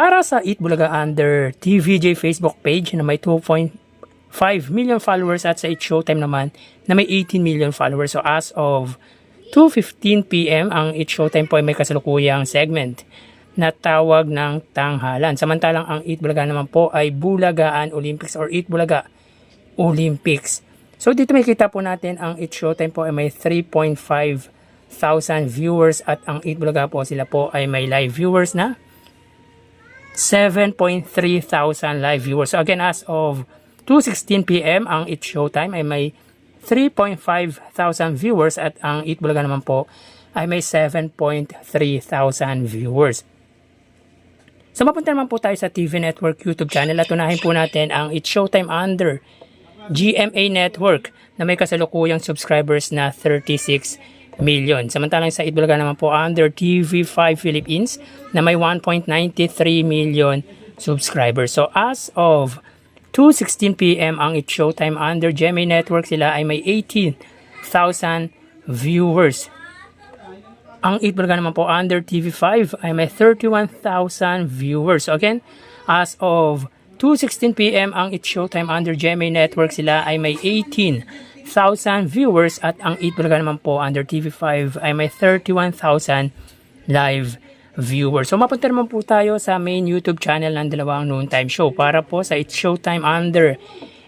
Para sa Eat Bulaga under TVJ Facebook page na may 2.5 million followers at sa Eat Showtime naman na may 18 million followers. So as of 2:15 PM ang Eat Showtime po ay may kasalukuyang segment na tawag ng tanghalan. Samantalang ang Eat Bulaga naman po ay Bulagaan Olympics or Eat Bulaga Olympics. So dito makikita po natin ang Eat Showtime po ay may 3.5 thousand viewers at ang Eat Bulaga po sila po ay may live viewers na 7.3 thousand live viewers. So again, as of 2:16 PM ang Eat Showtime ay may 3.5 thousand viewers at ang Eat Bulaga naman po ay may 7.3 thousand viewers. So mapunta naman po tayo sa TV Network YouTube channel at unahin po natin ang Eat Showtime under GMA Network na may kasalukuyang subscribers na 36 million. Samantalang sa Eat Bulaga naman po under TV5 Philippines na may 1.93 million subscribers. So as of 2:16 PM ang Eat Showtime under GMA Network sila ay may 18,000 viewers. Ang Eat Bulaga naman po under TV5 ay may 31,000 viewers. So again, as of 2:16 PM ang Eat Showtime under GMA Network sila ay may 18,000 viewers at ang Eat Bulaga naman po under TV5 ay may 31,000 live viewers. So mapunta naman po tayo sa main YouTube channel ng dalawang noontime show para po sa Eat Showtime under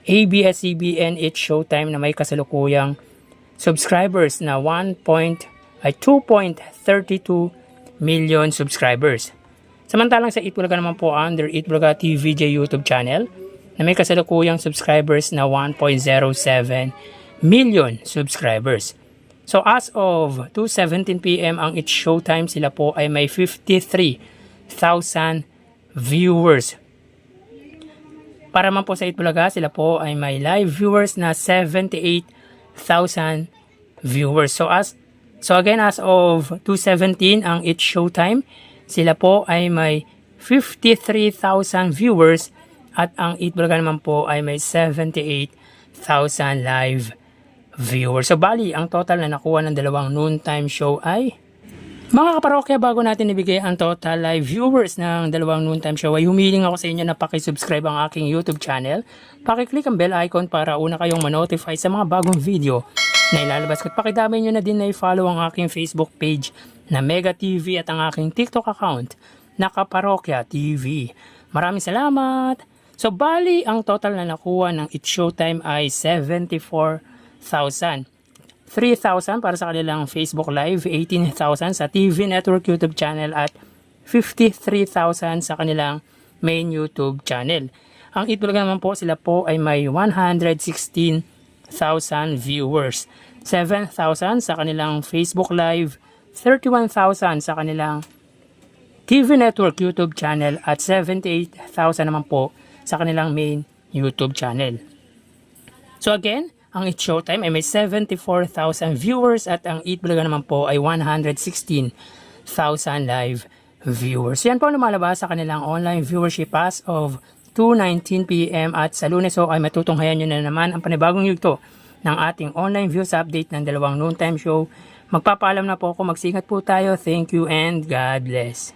ABS-CBN Eat Showtime na may kasalukuyang subscribers na 2.32 million subscribers. Samantalang sa Eat Bulaga naman po under Eat Bulaga TVJ YouTube channel na may kasalukuyang subscribers na 1.07 million subscribers. So as of 2:17 PM ang Eat Showtime sila po ay may 53,000 viewers. Para man po sa Eat Bulaga sila po ay may live viewers na 78,000 viewers. So again, as of 2:17 ang Eat Showtime sila po ay may 53,000 viewers at ang Eat Bulaga naman po ay may 78,000 live viewers. So bali, ang total na nakuha ng dalawang noontime show ay, mga kaparokya, bago natin ibigay ang total live viewers ng dalawang noontime show ay humiling ako sa inyo na pakisubscribe ang aking YouTube channel. Pakiclick ang bell icon para una kayong manotify sa mga bagong video na ilalabas ko. At pakidami nyo na din na i-follow ang aking Facebook page na Mega TV at ang aking TikTok account na Kaparokya TV. Maraming salamat! So bali, ang total na nakuha ng Eat Showtime ay 74,000. 3,000 para sa kanilang Facebook Live, 18,000 sa TV Network YouTube channel at 53,000 sa kanilang main YouTube channel. Ang Eat Bulaga naman po, sila po ay may 116,000 viewers. 7,000 sa kanilang Facebook Live, 31,000 sa kanilang TV Network YouTube channel at 78,000 naman po sa kanilang main YouTube channel. So again, ang Eat Showtime ay may 74,000 viewers at ang Eat Bulaga naman po ay 116,000 live viewers. Yan po lumalabas sa kanilang online viewership as of 2:19 PM at sa Lunes ay matutunghayan nyo na naman ang panibagong yugto ng ating online views update ng dalawang noontime show. Magpapaalam na po ako, magsingat po tayo. Thank you and God bless.